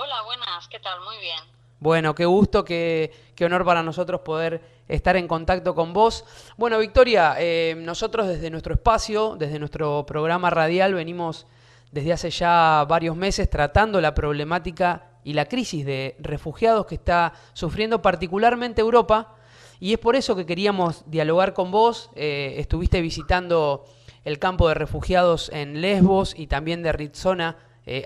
Hola, buenas, ¿qué tal? Muy bien. Bueno, qué gusto, qué honor para nosotros poder estar en contacto con vos. Bueno, Victoria, nosotros desde nuestro espacio, desde nuestro programa radial, venimos desde hace ya varios meses tratando la problemática y la crisis de refugiados que está sufriendo particularmente Europa. Y es por eso que queríamos dialogar con vos. Estuviste visitando el campo de refugiados en Lesbos y también de Ritsona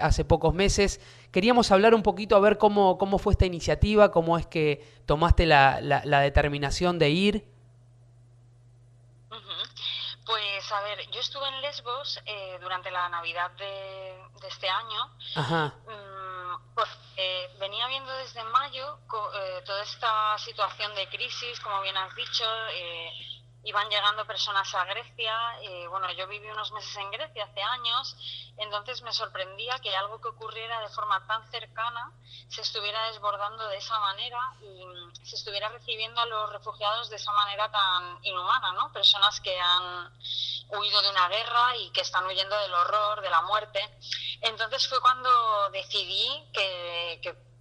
hace pocos meses. Queríamos hablar un poquito a ver cómo fue esta iniciativa, cómo es que tomaste la determinación de ir. Ujú. Pues a ver, yo estuve en Lesbos durante la Navidad de este año, Ajá, porque venía viendo desde mayo toda esta situación de crisis, como bien has dicho. Iban llegando personas a Grecia. Bueno, yo viví unos meses en Grecia hace años, entonces me sorprendía que algo que ocurriera de forma tan cercana se estuviera desbordando de esa manera y se estuviera recibiendo a los refugiados de esa manera tan inhumana, ¿no? Personas que han huido de una guerra y que están huyendo del horror, de la muerte. Entonces fue cuando decidí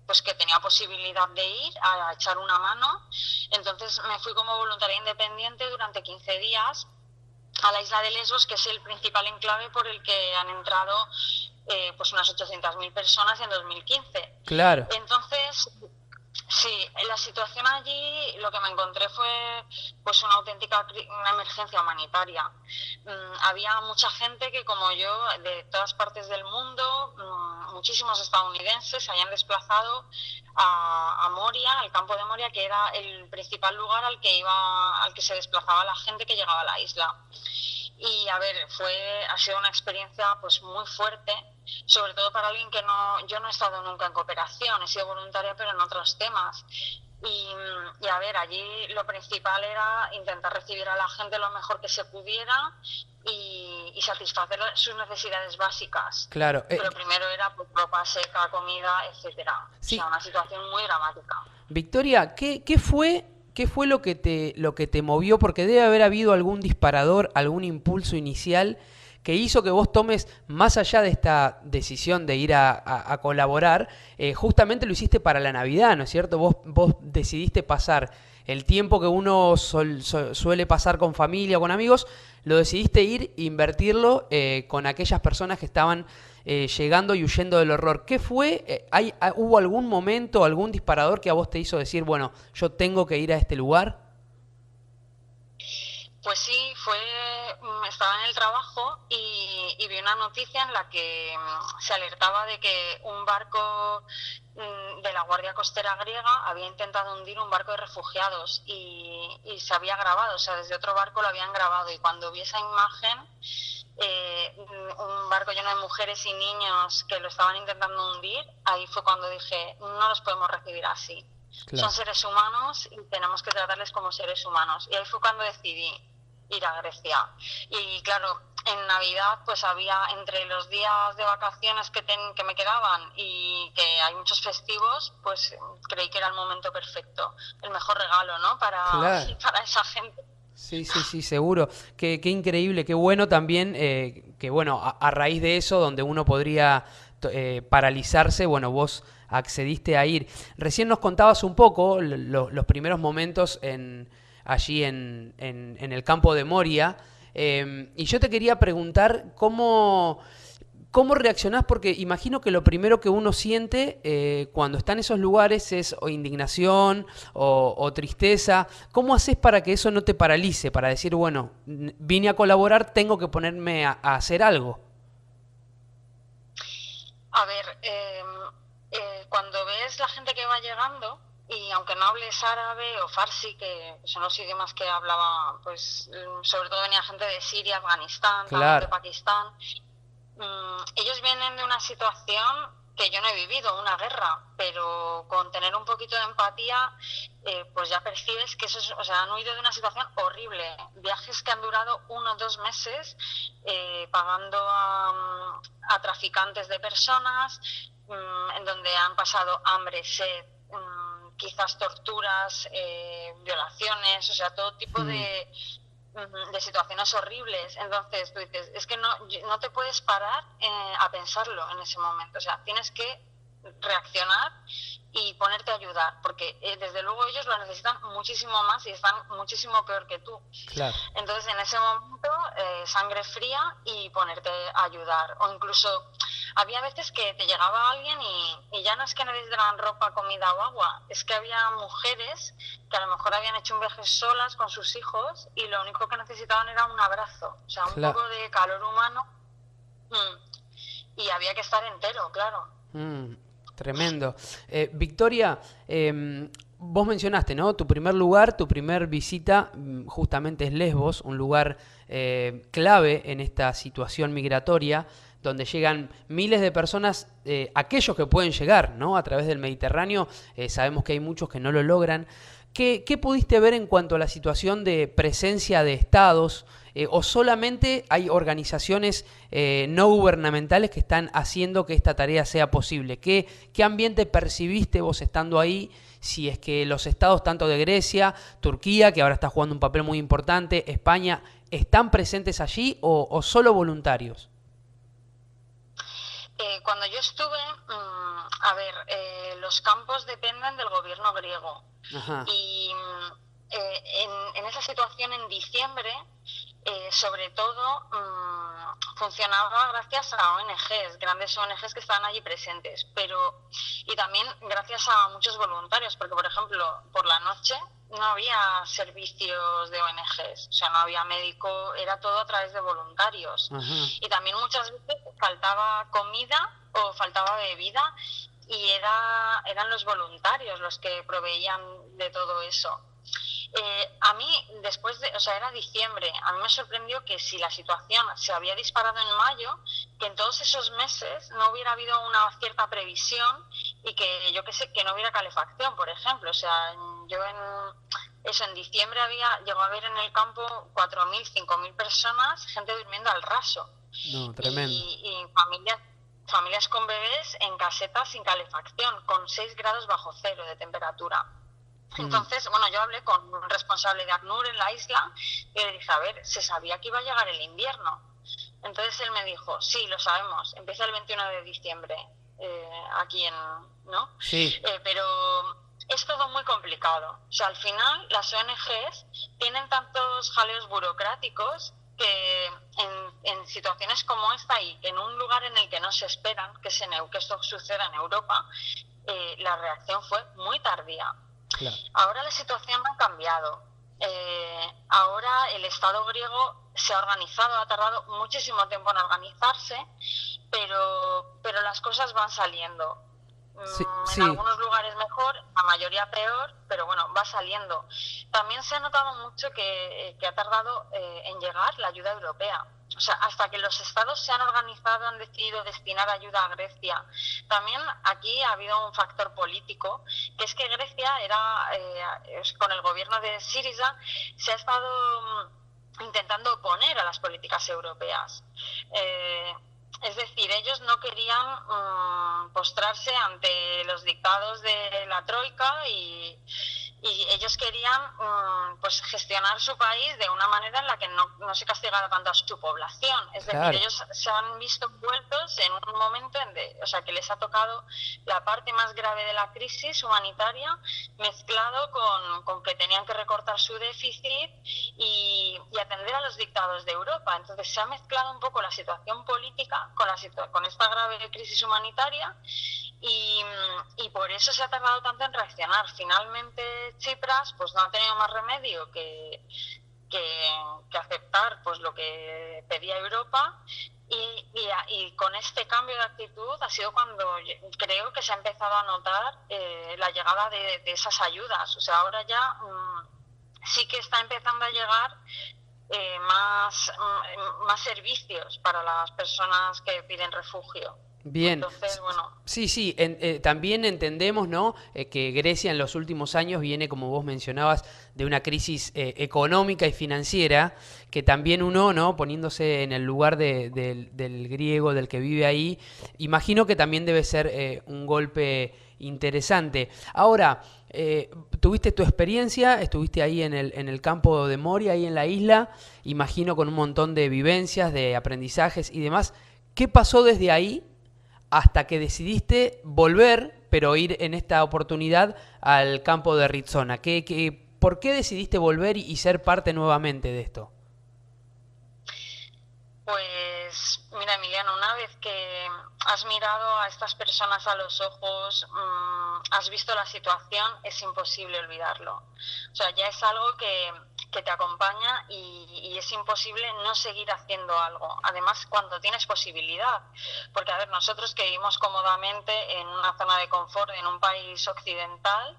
pues que tenía posibilidad de ir a echar una mano. Entonces me fui como voluntaria independiente durante 15 días a la isla de Lesbos, que es el principal enclave por el que han entrado pues unas 800.000 personas en 2015. claro. Entonces, sí, la situación allí lo que me encontré fue pues una auténtica una emergencia humanitaria. Había mucha gente que, como yo, de todas partes del mundo, muchísimos estadounidenses se habían desplazado a Moria, al campo de Moria, que era el principal lugar al que se desplazaba la gente que llegaba a la isla. Y a ver, ha sido una experiencia pues muy fuerte, sobre todo para alguien que yo no he estado nunca en cooperación, he sido voluntaria pero en otros temas. Y a ver, allí lo principal era intentar recibir a la gente lo mejor que se pudiera y satisfacer sus necesidades básicas. Claro. Pero primero era pues, ropa seca, comida, etcétera. O sea, Sí, una situación muy dramática. Victoria, ¿qué fue lo que te movió? Porque debe haber habido algún disparador, algún impulso inicial que hizo que vos tomes, más allá de esta decisión de ir a colaborar, justamente lo hiciste para la Navidad, ¿no es cierto? Vos decidiste pasar el tiempo que uno suele pasar con familia o con amigos, lo decidiste ir e invertirlo con aquellas personas que estaban llegando y huyendo del horror. ¿Qué fue? ¿Hubo algún momento, algún disparador que a vos te hizo decir, bueno, yo tengo que ir a este lugar? Pues sí, estaba en el trabajo y vi una noticia en la que se alertaba de que un barco de la Guardia Costera griega había intentado hundir un barco de refugiados y se había grabado, o sea, desde otro barco lo habían grabado. Y cuando vi esa imagen, un barco lleno de mujeres y niños que lo estaban intentando hundir, ahí fue cuando dije, no los podemos recibir así. Son Claro. seres humanos y tenemos que tratarles como seres humanos. Y ahí fue cuando decidí ir a Grecia. Y claro, en Navidad pues había entre los días de vacaciones que me quedaban y que hay muchos festivos, pues creí que era el momento perfecto, el mejor regalo, ¿no? Claro. Para esa gente. Sí, sí, sí, seguro. Qué increíble, qué bueno también, que bueno, a raíz de eso, donde uno podría paralizarse, bueno, vos accediste a ir. Recién nos contabas un poco los primeros momentos allí en el campo de Moria, y yo te quería preguntar ¿cómo reaccionás? Porque imagino que lo primero que uno siente cuando está en esos lugares es o indignación o tristeza. ¿Cómo haces para que eso no te paralice? Para decir, bueno, vine a colaborar, tengo que ponerme a hacer algo. A ver, cuando ves la gente que va llegando, y aunque no hables árabe o farsi, que son los idiomas que hablaba, pues sobre todo venía gente de Siria, Afganistán, también de Claro, Pakistán. Ellos vienen de una situación que yo no he vivido, una guerra, pero con tener un poquito de empatía, pues ya percibes que o sea, han huido de una situación horrible. Viajes que han durado 1 o 2 meses, pagando a traficantes de personas, en donde han pasado hambre, sed, quizás torturas, violaciones, o sea, todo tipo mm, de situaciones horribles. Entonces tú dices, es que no te puedes parar a pensarlo en ese momento. O sea, tienes que reaccionar y ponerte a ayudar, porque desde luego ellos lo necesitan muchísimo más y están muchísimo peor que tú. Claro. Entonces en ese momento sangre fría y ponerte a ayudar. O incluso había veces que te llegaba alguien y ya no es que necesitaran ropa, comida o agua, es que había mujeres que a lo mejor habían hecho un viaje solas con sus hijos y lo único que necesitaban era un abrazo, o sea, un poco de calor humano. Y había que estar entero, claro. Tremendo. Victoria, vos mencionaste, ¿no? Tu primer lugar, tu primer visita justamente es Lesbos, un lugar clave en esta situación migratoria, donde llegan miles de personas, aquellos que pueden llegar, ¿no? A través del Mediterráneo, sabemos que hay muchos que no lo logran. ¿Qué pudiste ver en cuanto a la situación de presencia de estados? ¿O solamente hay organizaciones no gubernamentales que están haciendo que esta tarea sea posible? ¿Qué ambiente percibiste vos estando ahí? Si es que los estados tanto de Grecia, Turquía, que ahora está jugando un papel muy importante, España, ¿están presentes allí o solo voluntarios? Cuando yo estuve, los campos dependen del gobierno griego. Ajá. Y en esa situación en diciembre, sobre todo, funcionaba gracias a ONGs, grandes ONGs que estaban allí presentes, y también gracias a muchos voluntarios, porque por ejemplo, por la noche no había servicios de ONGs, o sea, no había médico, era todo a través de voluntarios. Ajá. Y también muchas veces faltaba comida o faltaba bebida y eran los voluntarios los que proveían de todo eso. A mí, era diciembre, a mí me sorprendió que si la situación se había disparado en mayo, que en todos esos meses no hubiera habido una cierta previsión y que, yo qué sé, que no hubiera calefacción, por ejemplo. O sea, yo en diciembre llegó a haber en el campo 4.000, 5.000 personas, gente durmiendo al raso. No, tremendo. Y familias con bebés en casetas sin calefacción, con 6 grados bajo cero de temperatura. Entonces, yo hablé con un responsable de ACNUR en la isla y le dije, a ver, se sabía que iba a llegar el invierno. Entonces él me dijo, sí, lo sabemos, empieza el 21 de diciembre, aquí ¿no? Sí. Pero es todo muy complicado. O sea, al final las ONGs tienen tantos jaleos burocráticos que en situaciones como esta y en un lugar en el que no se esperan que esto suceda en Europa, la reacción fue muy tardía. Claro. Ahora la situación ha cambiado. Ahora el Estado griego se ha organizado, ha tardado muchísimo tiempo en organizarse, pero las cosas van saliendo. Sí. En algunos lugares mejor, la mayoría peor, pero bueno, va saliendo. También se ha notado mucho que ha tardado en llegar la ayuda europea. O sea, hasta que los estados se han organizado, han decidido destinar ayuda a Grecia. También aquí ha habido un factor político, que es que Grecia con el gobierno de Syriza, se ha estado intentando oponer a las políticas europeas. Es decir, ellos no querían postrarse ante los dictados de la Troika y ellos querían gestionar su país de una manera en la que no se castigara tanto a su población. Es decir, claro, ellos se han visto envueltos en un momento que les ha tocado la parte más grave de la crisis humanitaria, mezclado con que tenían que recortar su déficit y atender a los dictados de Europa. Entonces se ha mezclado un poco la situación política con esta grave crisis humanitaria y por eso se ha tardado tanto en reaccionar. Finalmente Tsipras no ha tenido más remedio que aceptar lo que pedía Europa y con este cambio de actitud ha sido cuando creo que se ha empezado a notar la llegada de esas ayudas. O sea, ahora ya sí que está empezando a llegar más servicios para las personas que piden refugio. Bien. Entonces, bueno. Sí, también entendemos, ¿no? Que Grecia en los últimos años viene, como vos mencionabas, de una crisis económica y financiera, que también uno, ¿no? Poniéndose en el lugar del griego, del que vive ahí, imagino que también debe ser un golpe interesante. Ahora, tuviste tu experiencia, estuviste ahí en el campo de Moria, ahí en la isla, imagino con un montón de vivencias, de aprendizajes y demás. ¿Qué pasó desde ahí hasta que decidiste volver, pero ir en esta oportunidad al campo de Rizzona. ¿Por qué decidiste volver y ser parte nuevamente de esto? Pues mira, Emiliano, una vez que has mirado a estas personas a los ojos, has visto la situación, es imposible olvidarlo. O sea, ya es algo que te acompaña y es imposible no seguir haciendo algo. Además, cuando tienes posibilidad. Porque, a ver, nosotros que vivimos cómodamente en una zona de confort, en un país occidental,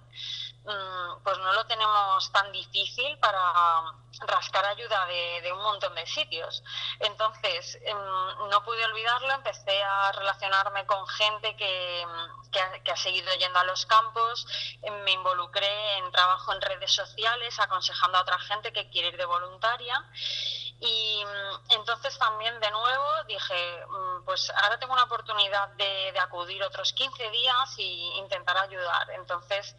pues no lo tenemos tan difícil para rascar ayuda de un montón de sitios. Entonces, no pude olvidarlo, empecé a relacionarme con gente que ha seguido yendo a los campos, me involucré en trabajo en redes sociales, aconsejando a otra gente que quiere ir de voluntaria. Y entonces también de nuevo dije, pues ahora tengo una oportunidad de acudir otros 15 días e intentar ayudar. Entonces,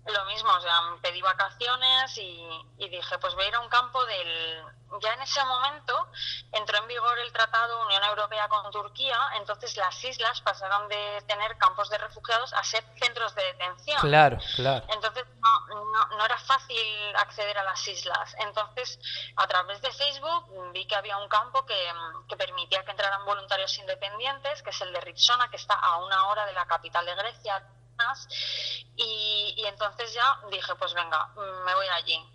lo mismo, o sea, pedí vacaciones y dije, pues voy a ir a un campo Ya en ese momento entró en vigor el Tratado Unión Europea con Turquía, entonces las islas pasaron de tener campos de refugiados a ser centros de detención. Claro, claro. Entonces no era fácil acceder a las islas. Entonces, a través de Facebook vi que había un campo que permitía que entraran voluntarios independientes, que es el de Rizzona, que está a 1 hora de la capital de Grecia. Y entonces ya dije, pues venga, me voy allí.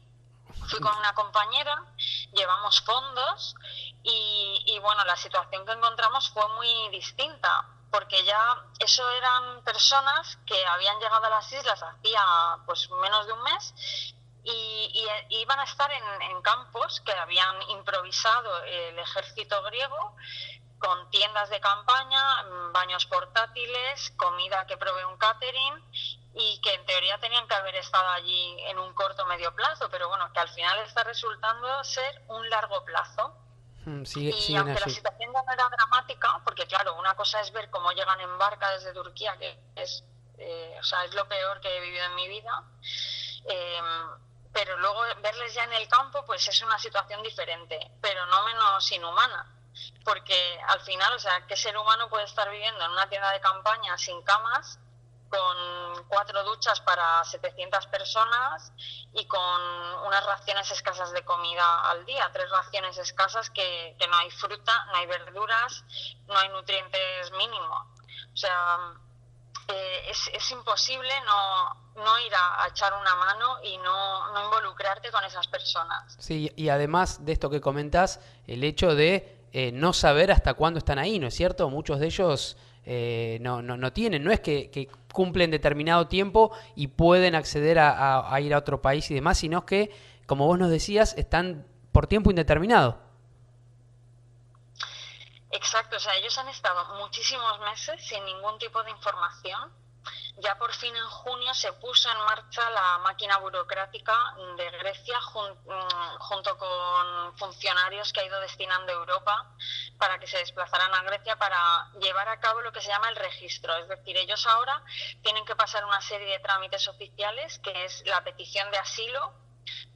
Fui con una compañera, llevamos fondos y bueno, la situación que encontramos fue muy distinta, porque ya eso eran personas que habían llegado a las islas hacía pues menos de un mes y iban a estar en campos que habían improvisado el ejército griego, con tiendas de campaña, baños portátiles, comida que provee un catering y que en teoría tenían que haber estado allí en un corto o medio plazo, pero bueno, que al final está resultando ser un largo plazo. Y aunque la situación ya no era dramática, porque claro, una cosa es ver cómo llegan en barca desde Turquía, que es, es lo peor que he vivido en mi vida, pero luego verles ya en el campo, pues es una situación diferente, pero no menos inhumana. Porque al final, o sea, ¿qué ser humano puede estar viviendo en una tienda de campaña sin camas, con 4 duchas para 700 personas y con unas raciones escasas de comida al día? 3 raciones escasas que no hay fruta, no hay verduras, no hay nutrientes mínimos. O sea, es imposible no ir a echar una mano y no involucrarte con esas personas. Sí, y además de esto que comentás, el hecho de no saber hasta cuándo están ahí, ¿no es cierto? Muchos de ellos no tienen, no es que cumplen determinado tiempo y pueden acceder a ir a otro país y demás, sino que, como vos nos decías, están por tiempo indeterminado. Exacto, o sea, ellos han estado muchísimos meses sin ningún tipo de información. Ya por fin en junio se puso en marcha la máquina burocrática de Grecia junto con funcionarios que ha ido destinando Europa para que se desplazaran a Grecia para llevar a cabo lo que se llama el registro. Es decir, ellos ahora tienen que pasar una serie de trámites oficiales, que es la petición de asilo,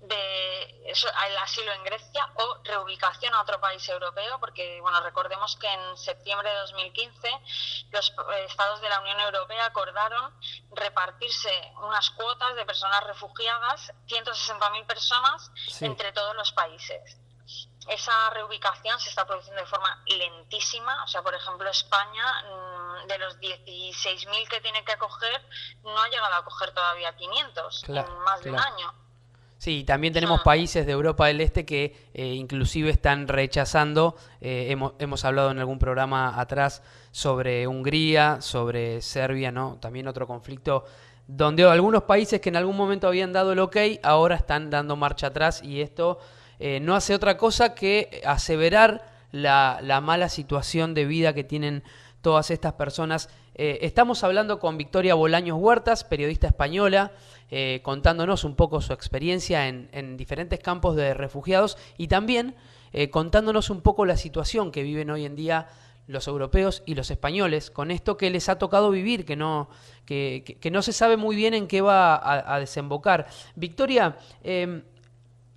el asilo en Grecia o reubicación a otro país europeo, porque bueno, recordemos que en septiembre de 2015 los estados de la Unión Europea acordaron repartirse unas cuotas de personas refugiadas, 160.000 personas, sí, entre todos los países. Esa reubicación se está produciendo de forma lentísima. O sea, por ejemplo, España, de los 16.000 que tiene que acoger, no ha llegado a acoger todavía 500 en más de un año. Sí, también tenemos países de Europa del Este que inclusive están rechazando, hemos hablado en algún programa atrás sobre Hungría, sobre Serbia, ¿no? También otro conflicto donde algunos países que en algún momento habían dado el ok, ahora están dando marcha atrás, y esto no hace otra cosa que aseverar la mala situación de vida que tienen todas estas personas. Estamos hablando con Victoria Bolaños Huertas, periodista española, contándonos un poco su experiencia en diferentes campos de refugiados y también contándonos un poco la situación que viven hoy en día los europeos y los españoles con esto que les ha tocado vivir, que no se sabe muy bien en qué va a desembocar. Victoria,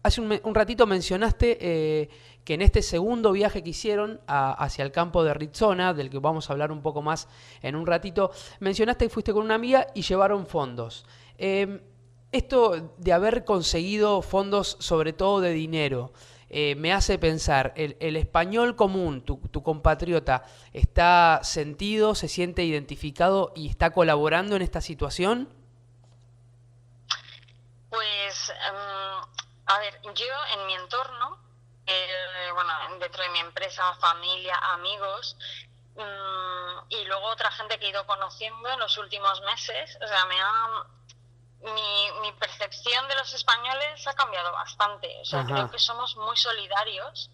hace un ratito mencionaste que en este segundo viaje que hicieron hacia el campo de Rizzona, del que vamos a hablar un poco más en un ratito, mencionaste que fuiste con una amiga y llevaron fondos. Esto de haber conseguido fondos, sobre todo de dinero, me hace pensar, el español común, tu compatriota, ¿está sentido, se siente identificado y está colaborando en esta situación? Pues, a ver, yo en mi entorno, bueno, dentro de mi empresa, familia, amigos, y luego otra gente que he ido conociendo en los últimos meses, o sea, mi percepción de los españoles ha cambiado bastante. O sea, creo que somos muy solidarios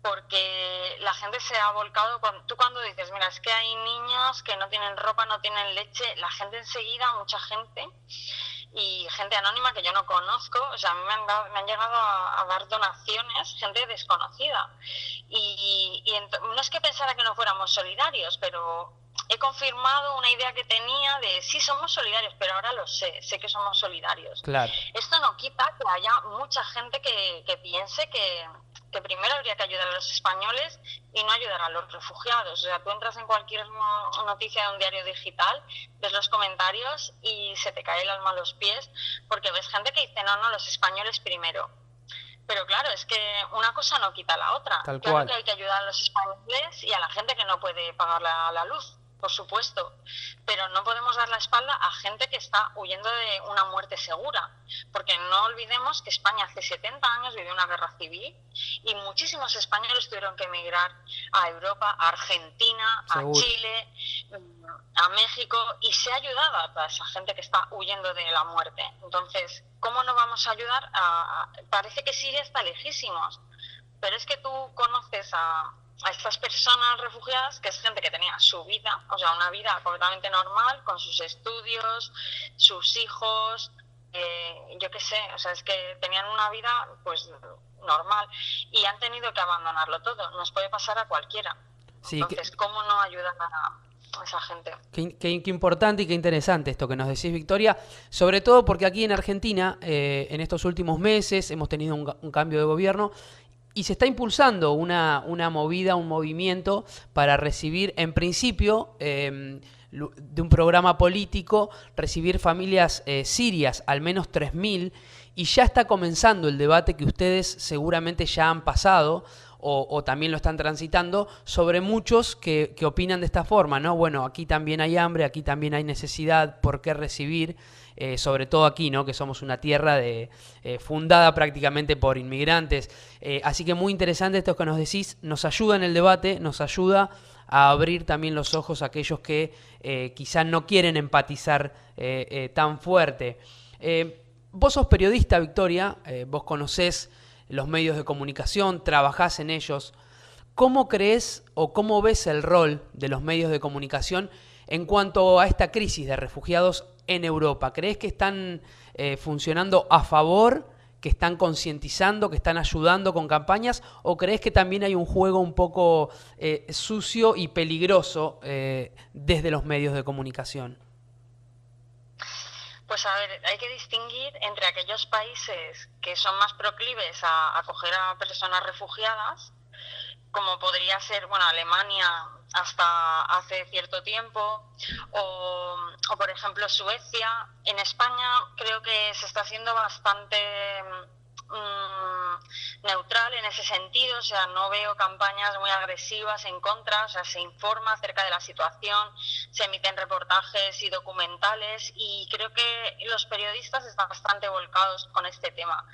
porque la gente se ha volcado. Tú cuando dices, mira, es que hay niños que no tienen ropa, no tienen leche, la gente enseguida, mucha gente, y gente anónima que yo no conozco, o sea, a mí me han llegado a dar donaciones, gente desconocida. No es que pensara que no fuéramos solidarios, pero he confirmado una idea que tenía de sí somos solidarios, pero ahora lo sé que somos solidarios. Claro. Esto no quita que haya mucha gente que piense que primero habría que ayudar a los españoles y no ayudar a los refugiados. O sea, tú entras en cualquier noticia de un diario digital, ves los comentarios y se te cae el alma a los pies, porque ves gente que dice, no, los españoles primero. Pero claro, es que una cosa no quita la otra. Tal claro cual. Que hay que ayudar a los españoles y a la gente que no puede pagar la luz, por supuesto, pero no podemos dar la espalda a gente que está huyendo de una muerte segura, porque no olvidemos que España hace 70 años vivió una guerra civil y muchísimos españoles tuvieron que emigrar a Europa, a Argentina, Seguro. a Chile, a México, y se ha ayudado a toda esa gente que está huyendo de la muerte. Entonces, ¿cómo no vamos a ayudar? Parece que Siria está lejísimos, pero es que tú conoces a estas personas refugiadas, que es gente que tenía su vida, o sea, una vida completamente normal, con sus estudios, sus hijos, yo qué sé, o sea, es que tenían una vida, pues, normal, y han tenido que abandonarlo todo. Nos puede pasar a cualquiera. Sí, entonces, ¿cómo no ayudar a esa gente? Qué importante y qué interesante esto que nos decís, Victoria, sobre todo porque aquí en Argentina, en estos últimos meses, hemos tenido un cambio de gobierno y se está impulsando una movida, un movimiento para recibir, en principio, de un programa político, recibir familias sirias, al menos 3.000, y ya está comenzando el debate que ustedes seguramente ya han pasado o también lo están transitando, sobre muchos que opinan de esta forma, ¿no? Bueno, aquí también hay hambre, aquí también hay necesidad, ¿por qué recibir? Sobre todo aquí, ¿no? Que somos una tierra fundada prácticamente por inmigrantes. Así que muy interesante esto que nos decís, nos ayuda en el debate, nos ayuda a abrir también los ojos a aquellos que quizás no quieren empatizar tan fuerte. Vos sos periodista, Victoria, vos conocés los medios de comunicación, trabajás en ellos. ¿Cómo crees o cómo ves el rol de los medios de comunicación en cuanto a esta crisis de refugiados en Europa? ¿Crees que están funcionando a favor, que están concientizando, que están ayudando con campañas? ¿O crees que también hay un juego un poco sucio y peligroso desde los medios de comunicación? Pues a ver, hay que distinguir entre aquellos países que son más proclives a acoger a personas refugiadas, como podría ser, bueno, Alemania hasta hace cierto tiempo, o por ejemplo Suecia. En España creo que se está haciendo bastante neutral en ese sentido, o sea, no veo campañas muy agresivas en contra, o sea, se informa acerca de la situación, se emiten reportajes y documentales, y creo que los periodistas están bastante volcados con este tema.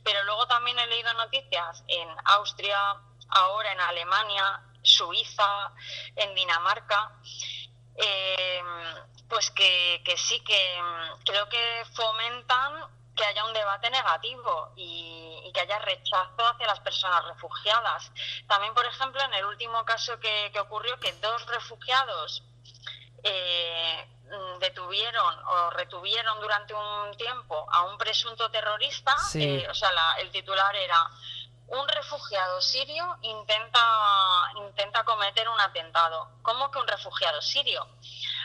Pero luego también he leído noticias en Austria, ahora en Alemania, Suiza, en Dinamarca, pues que sí, que creo que fomentan que haya un debate negativo y que haya rechazo hacia las personas refugiadas. También, por ejemplo, en el último caso que ocurrió, que 2 refugiados detuvieron o retuvieron durante un tiempo a un presunto terrorista. Sí. O sea, el titular era: un refugiado sirio intenta cometer un atentado. ¿Cómo que un refugiado sirio?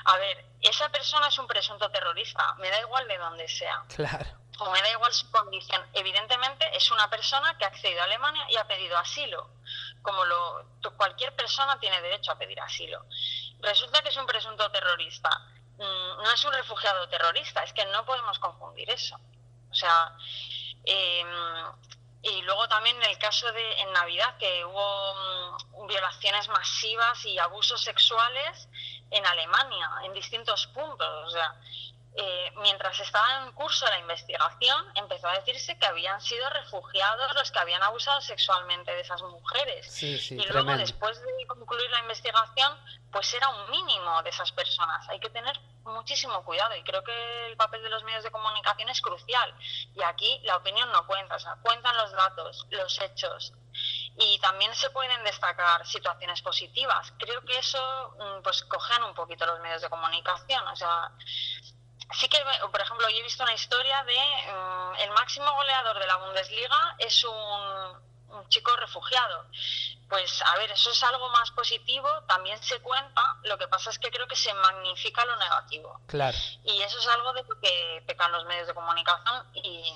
A ver, esa persona es un presunto terrorista, me da igual de dónde sea. Claro. o me da igual su condición. Evidentemente es una persona que ha accedido a Alemania y ha pedido asilo, como cualquier persona tiene derecho a pedir asilo. Resulta que es un presunto terrorista. No es un refugiado terrorista, es que no podemos confundir eso. O sea, y luego también en el caso de en Navidad, que hubo violaciones masivas y abusos sexuales en Alemania, en distintos puntos. O sea, mientras estaba en curso la investigación, empezó a decirse que habían sido refugiados los que habían abusado sexualmente de esas mujeres. Sí, y luego, tremendo. después de concluir la investigación, pues era un mínimo de esas personas. Hay que tener muchísimo cuidado y creo que el papel de los medios de comunicación es crucial. Y aquí la opinión no cuenta, o sea, cuentan los datos, los hechos. Y también se pueden destacar situaciones positivas. Creo que eso pues cogen un poquito los medios de comunicación. O sea, sí que, por ejemplo, yo he visto una historia de el máximo goleador de la Bundesliga es un chico refugiado. Pues a ver, eso es algo más positivo, también se cuenta, lo que pasa es que creo que se magnifica lo negativo. Claro. Y eso es algo de lo que pecan los medios de comunicación y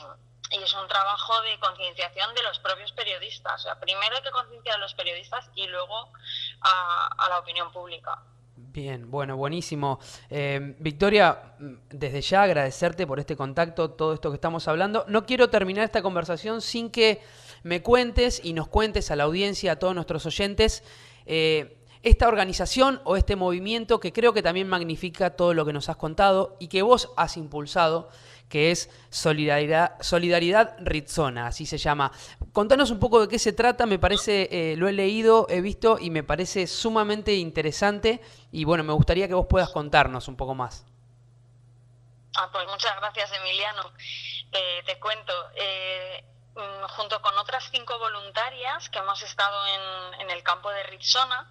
es un trabajo de concienciación de los propios periodistas. O sea, primero hay que concienciar a los periodistas y luego a la opinión pública. Bien, bueno, buenísimo. Victoria, desde ya agradecerte por este contacto, todo esto que estamos hablando. No quiero terminar esta conversación sin que me cuentes y nos cuentes a la audiencia, a todos nuestros oyentes, esta organización o este movimiento que creo que también magnifica todo lo que nos has contado y que vos has impulsado, que es Solidaridad Rizzona, así se llama. Contanos un poco de qué se trata, me parece, lo he leído, he visto y me parece sumamente interesante y bueno, me gustaría que vos puedas contarnos un poco más. Pues muchas gracias, Emiliano. Te cuento, junto con otras 5 voluntarias que hemos estado en el campo de Rizzona,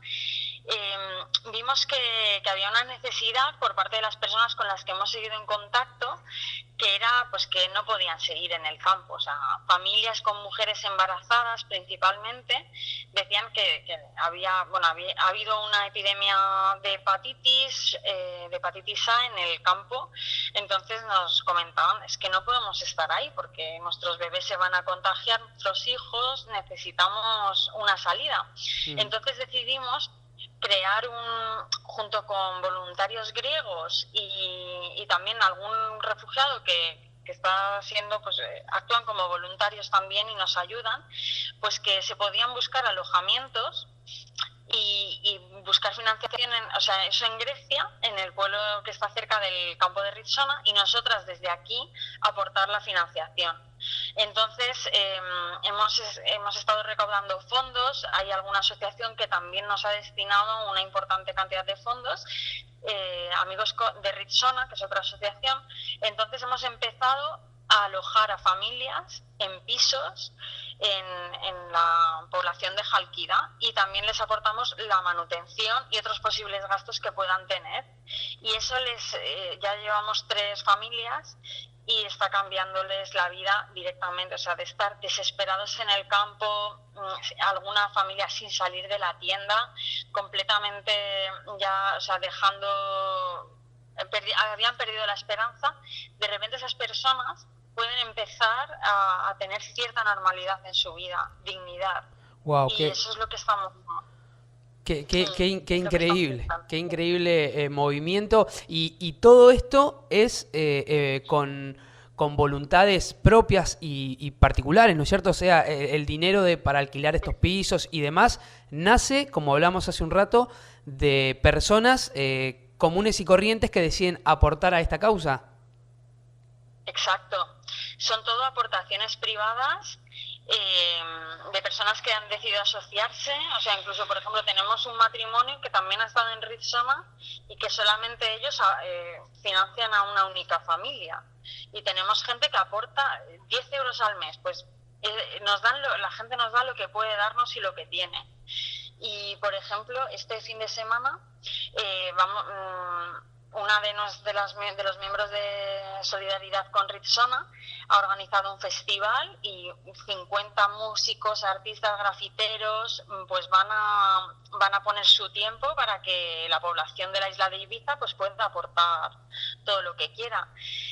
vimos que había una necesidad por parte de las personas con las que hemos seguido en contacto, que era pues que no podían seguir en el campo. O sea, familias con mujeres embarazadas principalmente decían que había habido una epidemia de hepatitis A en el campo. Entonces nos comentaban, es que no podemos estar ahí porque nuestros bebés se van a contagiar, nuestros hijos, necesitamos una salida. Entonces decidimos crear junto con voluntarios griegos y también algún refugiado que está siendo, pues actúan como voluntarios también y nos ayudan, pues que se podían buscar alojamientos y buscar financiación, eso en Grecia, en el pueblo que está cerca del campo de Rizzona, y nosotras desde aquí aportar la financiación. Entonces hemos estado recaudando fondos, hay alguna asociación que también nos ha destinado una importante cantidad de fondos, Amigos de Rizzona, que es otra asociación. Entonces hemos empezado a alojar a familias en pisos en la población de Jalquida y también les aportamos la manutención y otros posibles gastos que puedan tener. Y eso ya llevamos 3 familias y está cambiándoles la vida directamente, o sea, de estar desesperados en el campo, alguna familia sin salir de la tienda, completamente ya, o sea, habían perdido la esperanza. De repente esas personas pueden empezar a tener cierta normalidad en su vida, dignidad. Wow, y eso es lo que estamos... Qué increíble movimiento. Y todo esto es con voluntades propias y particulares, ¿no es cierto? O sea, el dinero para alquilar estos pisos y demás nace, como hablamos hace un rato, de personas comunes y corrientes que deciden aportar a esta causa. Exacto. Son todo aportaciones privadas de personas que han decidido asociarse. O sea, incluso, por ejemplo, tenemos un matrimonio que también ha estado en Rizzona y que solamente ellos financian a una única familia. Y tenemos gente que aporta 10 euros al mes. Pues la gente nos da lo que puede darnos y lo que tiene. Y, por ejemplo, este fin de semana una de los miembros de Solidaridad con Rizzona ha organizado un festival y 50 músicos, artistas, grafiteros pues van a poner su tiempo para que la población de la isla de Ibiza pues pueda aportar todo lo que quiera.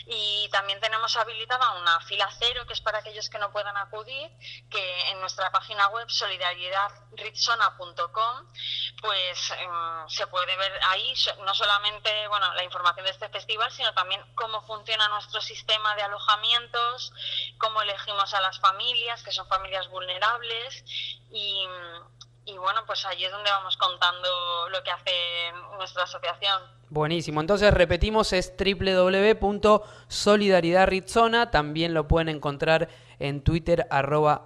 Y también tenemos habilitada una fila cero, que es para aquellos que no puedan acudir, que en nuestra página web solidaridadritsona.com pues se puede ver ahí no solamente la información de este festival, sino también cómo funciona nuestro sistema de alojamientos, cómo elegimos a las familias, que son familias vulnerables, y bueno, pues allí es donde vamos contando lo que hace nuestra asociación. Buenísimo, entonces repetimos, es www.solidaridadritsona, también lo pueden encontrar en Twitter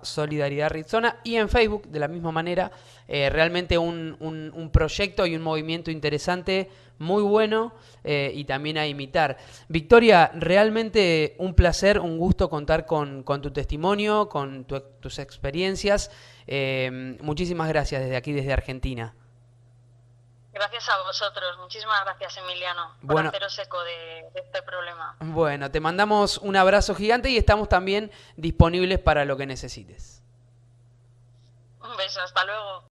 @solidaridadritsona y en Facebook de la misma manera. Realmente un proyecto y un movimiento interesante, muy bueno, y también a imitar. Victoria, realmente un placer, un gusto contar con tu testimonio, con tus experiencias. Muchísimas gracias desde aquí, desde Argentina. Gracias a vosotros, muchísimas gracias, Emiliano, por haceros eco de este problema. Bueno, te mandamos un abrazo gigante y estamos también disponibles para lo que necesites. Un beso, hasta luego.